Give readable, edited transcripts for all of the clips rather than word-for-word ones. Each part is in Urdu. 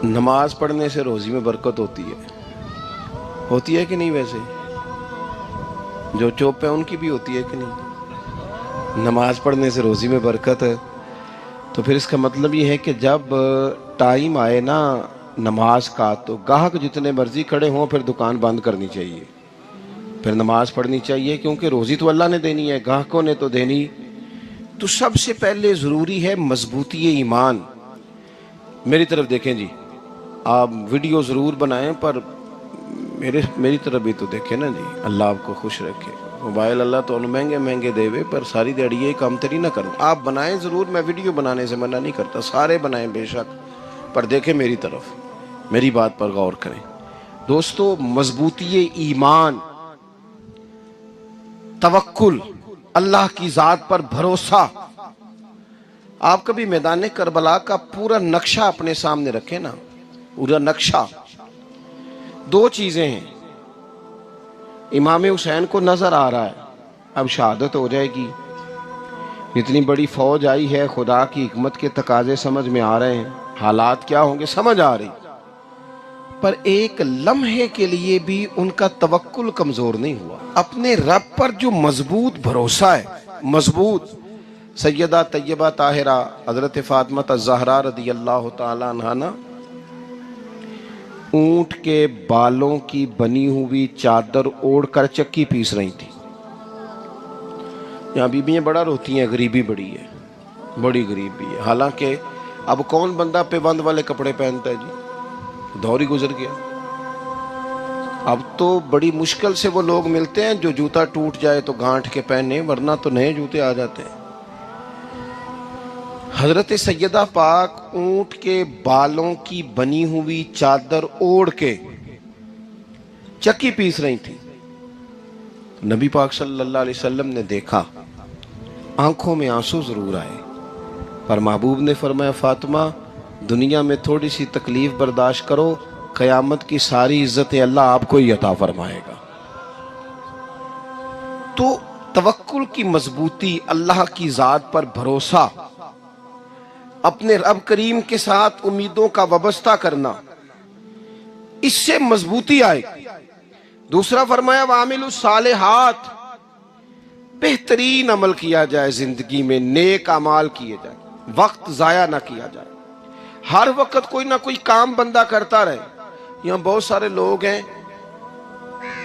نماز پڑھنے سے روزی میں برکت ہوتی ہے کہ نہیں؟ ویسے جو چوپ ہے ان کی بھی ہوتی ہے کہ نہیں؟ نماز پڑھنے سے روزی میں برکت ہے، تو پھر اس کا مطلب یہ ہے کہ جب ٹائم آئے نا نماز کا، تو گاہک جتنے مرضی کھڑے ہوں پھر دکان بند کرنی چاہیے، پھر نماز پڑھنی چاہیے، کیونکہ روزی تو اللہ نے دینی ہے، گاہکوں نے تو دینی۔ تو سب سے پہلے ضروری ہے مضبوطی ایمان۔ میری طرف دیکھیں جی، آپ ویڈیو ضرور بنائیں پر میری طرف بھی تو دیکھیں نا جی، اللہ آپ کو خوش رکھے۔ موبائل اللہ تو مہنگے مہنگے دے وے، پر ساری دیڑی یہ کام تری نہ کریں۔ آپ بنائیں ضرور، میں ویڈیو بنانے سے منع نہیں کرتا، سارے بنائیں بے شک، پر دیکھیں میری طرف، میری بات پر غور کریں۔ دوستو، مضبوطی ایمان، توکل، اللہ کی ذات پر بھروسہ۔ آپ کبھی میدان کربلا کا پورا نقشہ اپنے سامنے رکھیں نا، پورا نقشہ۔ دو چیزیں ہیں، امام حسین کو نظر آ رہا ہے اب شہادت ہو جائے گی، اتنی بڑی فوج آئی ہے، خدا کی حکمت کے تقاضے سمجھ میں آ رہے ہیں، حالات کیا ہوں گے سمجھ آ رہی، پر ایک لمحے کے لیے بھی ان کا توکل کمزور نہیں ہوا۔ اپنے رب پر جو مضبوط بھروسہ ہے، مضبوط۔ سیدہ طیبہ طاہرہ حضرت فاطمہ الزہرا رضی اللہ تعالی عنہا نا اونٹ کے بالوں کی بنی ہوئی چادر اوڑھ کر چکی پیس رہی تھی۔ یہاں بیویاں بڑا روتی ہیں، غریبی بڑی ہے، بڑی غریبی ہے۔ حالانکہ اب کون بندہ پیبند والے کپڑے پہنتا ہے جی، دور ہی گزر گیا۔ اب تو بڑی مشکل سے وہ لوگ ملتے ہیں جو جوتا ٹوٹ جائے تو گانٹھ کے پہنے، ورنہ تو نئے جوتے آ جاتے ہیں۔ حضرت سیدہ پاک اونٹ کے بالوں کی بنی ہوئی چادر اوڑھ کے چکی پیس رہی تھی۔ نبی پاک صلی اللہ علیہ وسلم نے دیکھا، آنکھوں میں آنسو ضرور آئے، پر محبوب نے فرمایا فاطمہ دنیا میں تھوڑی سی تکلیف برداشت کرو، قیامت کی ساری عزت اللہ آپ کو ہی عطا فرمائے گا۔ تو توکل کی مضبوطی، اللہ کی ذات پر بھروسہ، اپنے رب کریم کے ساتھ امیدوں کا وابستہ کرنا، اس سے مضبوطی آئے۔ دوسرا فرمایا وَعَمِلُوا الصَّالِحَاتِ، بہترین عمل کیا جائے زندگی میں، نیک اعمال کیے جائے، وقت ضائع نہ کیا جائے، ہر وقت کوئی نہ کوئی کام بندہ کرتا رہے۔ یہاں بہت سارے لوگ ہیں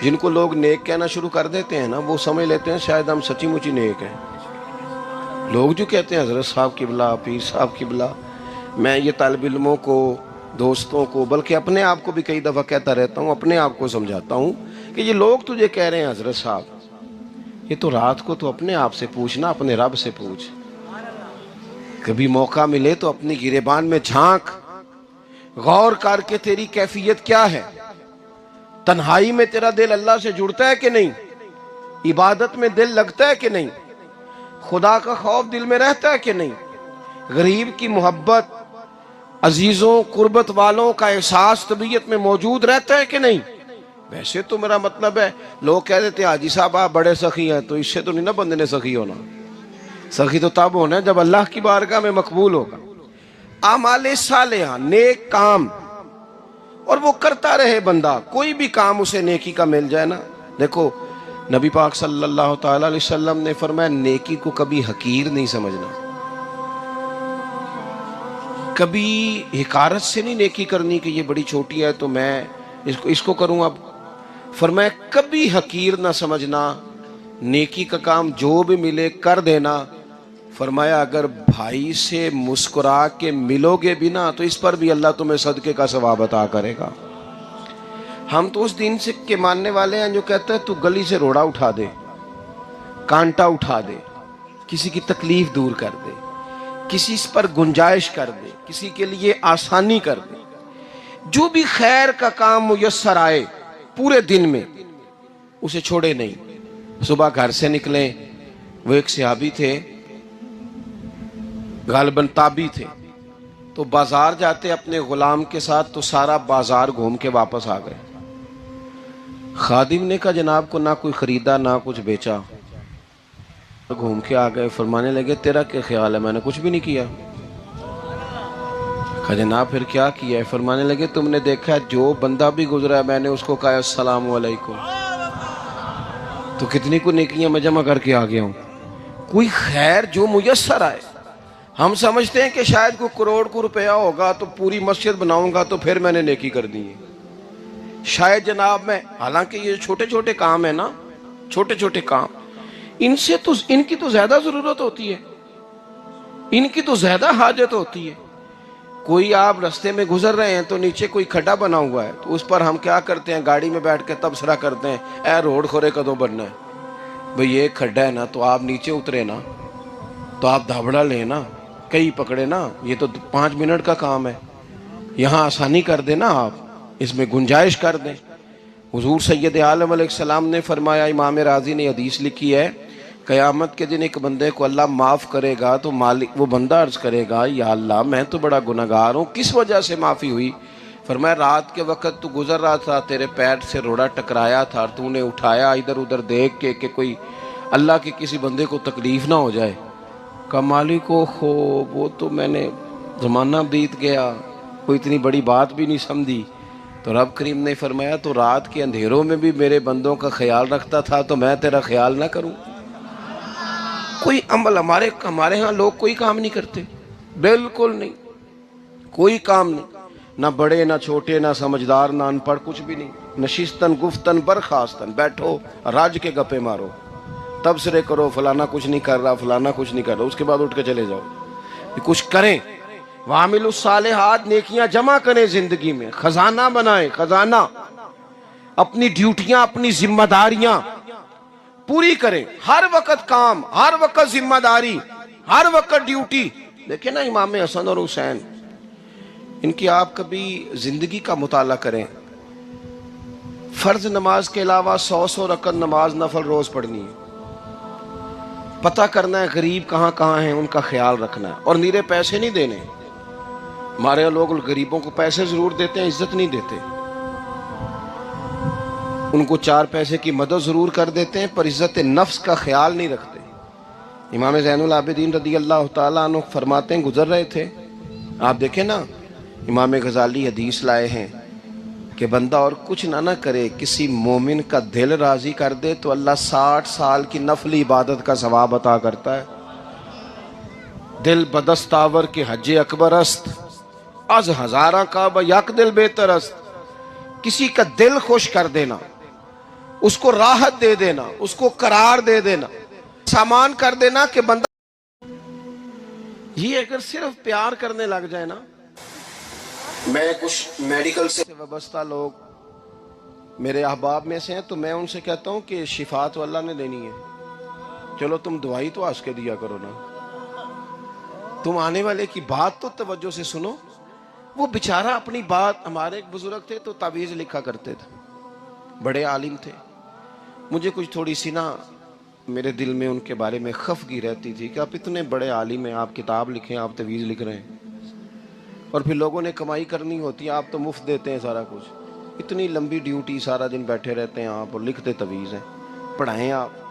جن کو لوگ نیک کہنا شروع کر دیتے ہیں نا، وہ سمجھ لیتے ہیں شاید ہم سچی مچی نیک ہیں۔ لوگ جو کہتے ہیں حضرت صاحب قبلہ، پیر صاحب قبلہ، میں یہ طالب علموں کو، دوستوں کو، بلکہ اپنے آپ کو بھی کئی دفعہ کہتا رہتا ہوں، اپنے آپ کو سمجھاتا ہوں کہ یہ لوگ تجھے کہہ رہے ہیں حضرت صاحب، یہ تو رات کو تو اپنے آپ سے پوچھنا، اپنے رب سے پوچھ۔ کبھی موقع ملے تو اپنی گریبان میں جھانک، غور کر کے تیری کیفیت کیا ہے، تنہائی میں تیرا دل اللہ سے جڑتا ہے کہ نہیں، عبادت میں دل لگتا ہے کہ نہیں، خدا کا خوف دل میں رہتا ہے کہ نہیں، غریب کی محبت، عزیزوں قربت والوں کا احساس طبیعت میں موجود رہتا ہے کہ نہیں۔ ویسے تو میرا مطلب ہے، لوگ کہہ دیتے ہیں حاجی صاحب آپ بڑے سخی ہیں، تو اس سے تو نہیں نا بندے نے سخی ہونا، سخی تو تب ہونا ہے جب اللہ کی بارگاہ میں مقبول ہوگا۔ اعمال صالحہ، نیک کام، اور وہ کرتا رہے بندہ، کوئی بھی کام اسے نیکی کا مل جائے نا۔ دیکھو نبی پاک صلی اللہ تعالی علیہ وسلم نے فرمایا نیکی کو کبھی حقیر نہیں سمجھنا، کبھی حقارت سے نہیں نیکی کرنی کہ یہ بڑی چھوٹی ہے تو میں اس کو کروں۔ اب فرمایا کبھی حقیر نہ سمجھنا، نیکی کا کام جو بھی ملے کر دینا۔ فرمایا اگر بھائی سے مسکرا کے ملو گے بھی نا تو اس پر بھی اللہ تمہیں صدقے کا ثواب عطا کرے گا۔ ہم تو اس دین سے کے ماننے والے ہیں جو کہتا ہے تو گلی سے روڑا اٹھا دے، کانٹا اٹھا دے، کسی کی تکلیف دور کر دے، کسی اس پر گنجائش کر دے، کسی کے لیے آسانی کر دے، جو بھی خیر کا کام میسر آئے پورے دن میں اسے چھوڑے نہیں۔ صبح گھر سے نکلیں، وہ ایک صحابی تھے، غالباً تابعی تھے، تو بازار جاتے اپنے غلام کے ساتھ تو سارا بازار گھوم کے واپس آ گئے۔ خادم نے کہا جناب کو نہ کوئی خریدا نہ کچھ بیچا، گھوم کے آ گئے، فرمانے لگے تیرا کیا خیال ہے، میں نے کچھ بھی نہیں کیا۔ کہا جناب پھر کیا کیا ہے؟ فرمانے لگے تم نے دیکھا جو بندہ بھی گزرا ہے میں نے اس کو کہا السلام علیکم، تو کتنی کو نیکیاں میں جمع کر کے آ گیا ہوں۔ کوئی خیر جو میسر آئے، ہم سمجھتے ہیں کہ شاید کوئی کروڑ کو روپیہ ہوگا تو پوری مسجد بناؤں گا تو پھر میں نے نیکی کر دی ہے، شاید جناب میں، حالانکہ یہ چھوٹے چھوٹے کام ہیں نا، چھوٹے چھوٹے کام، ان سے تو ان کی تو زیادہ ضرورت ہوتی ہے، ان کی تو زیادہ حاجت ہوتی ہے۔ کوئی آپ رستے میں گزر رہے ہیں تو نیچے کوئی کھڈا بنا ہوا ہے تو اس پر ہم کیا کرتے ہیں؟ گاڑی میں بیٹھ کے تبصرہ کرتے ہیں اے روڈ کھورے کدو بننا ہے؟ بھئی یہ کھڈا ہے نا تو آپ نیچے اترے نا، تو آپ دھابڑا لیں نا، کئی پکڑے نا، یہ تو 5 منٹ کا کام ہے، یہاں آسانی کر دیں نا، آپ اس میں گنجائش کر دیں۔ حضور سید عالم علیہ السلام نے فرمایا، امام راضی نے حدیث لکھی ہے، قیامت کے دن ایک بندے کو اللہ معاف کرے گا تو مالک وہ بندہ عرض کرے گا یا اللہ میں تو بڑا گناہگار ہوں، کس وجہ سے معافی ہوئی؟ فرمایا رات کے وقت تو گزر رہا تھا، تیرے پیر سے روڑا ٹکرایا تھا اور تو نے اٹھایا ادھر ادھر دیکھ کے کہ کوئی اللہ کے کسی بندے کو تکلیف نہ ہو جائے۔ کہا مالک کو وہ تو میں نے زمانہ بیت گیا، کوئی اتنی بڑی بات بھی نہیں سمجھی۔ تو رب کریم نے فرمایا تو رات کے اندھیروں میں بھی میرے بندوں کا خیال رکھتا تھا تو میں تیرا خیال نہ کروں؟ کوئی عمل ہمارے ہاں لوگ کوئی کام نہیں کرتے، بالکل نہیں، کوئی کام نہیں، نہ بڑے نہ چھوٹے نہ سمجھدار نہ ان پڑھ، کچھ بھی نہیں، نشستن گفتن برخاستن، بیٹھو راج کے گپے مارو، تبصرے کرو فلانا کچھ نہیں کر رہا، فلانا کچھ نہیں کر رہا، اس کے بعد اٹھ کے چلے جاؤ۔ کچھ کریں، وَعَمِلُوا الصَّالِحَاتِ، نیکیاں جمع کریں زندگی میں، خزانہ بنائیں، خزانہ، اپنی ڈیوٹیاں اپنی ذمہ داریاں پوری کریں، ہر وقت کام، ہر وقت ذمہ داری، ہر وقت ڈیوٹی۔ دیکھیں نا امام حسن اور حسین، ان کی آپ کبھی زندگی کا مطالعہ کریں، فرض نماز کے علاوہ 100 رکعت نماز نفل روز پڑھنی ہے، پتہ کرنا ہے غریب کہاں کہاں ہیں، ان کا خیال رکھنا ہے، اور نیرے پیسے نہیں دینے۔ ہمارے یہاں لوگ غریبوں کو پیسے ضرور دیتے ہیں، عزت نہیں دیتے، ان کو 4 پیسے کی مدد ضرور کر دیتے ہیں پر عزت نفس کا خیال نہیں رکھتے۔ امام زین العابدین رضی اللہ تعالیٰ عنہ فرماتے ہیں، گزر رہے تھے، آپ دیکھیں نا، امام غزالی حدیث لائے ہیں کہ بندہ اور کچھ نہ کرے، کسی مومن کا دل راضی کر دے تو اللہ 60 سال کی نفلی عبادت کا ثواب عطا کرتا ہے۔ دل بدستاور کے حج اکبر است، از ہزارہ کعبہ یک دل بہتر است۔ کسی کا دل خوش کر دینا، اس کو راحت دے دینا، اس کو قرار دے دینا، سامان کر دینا کہ بندہ، یہ اگر صرف پیار کرنے لگ جائے نا۔ میں کچھ میڈیکل سے وابستہ لوگ میرے احباب میں سے ہیں تو میں ان سے کہتا ہوں کہ شفا تو اللہ نے دینی ہے، چلو تم دعائی تو آس کے دیا کرو نا، تم آنے والے کی بات تو توجہ سے سنو۔ وہ بیچارہ اپنی بات، ہمارے ایک بزرگ تھے تو تعویذ لکھا کرتے تھے، بڑے عالم تھے، مجھے کچھ تھوڑی سی نا میرے دل میں ان کے بارے میں خفگی رہتی تھی کہ آپ اتنے بڑے عالم ہیں، آپ کتاب لکھیں، آپ تعویذ لکھ رہے ہیں، اور پھر لوگوں نے کمائی کرنی ہوتی ہے، آپ تو مفت دیتے ہیں سارا کچھ، اتنی لمبی ڈیوٹی، سارا دن بیٹھے رہتے ہیں آپ اور لکھتے تعویذ ہیں، پڑھائیں آپ۔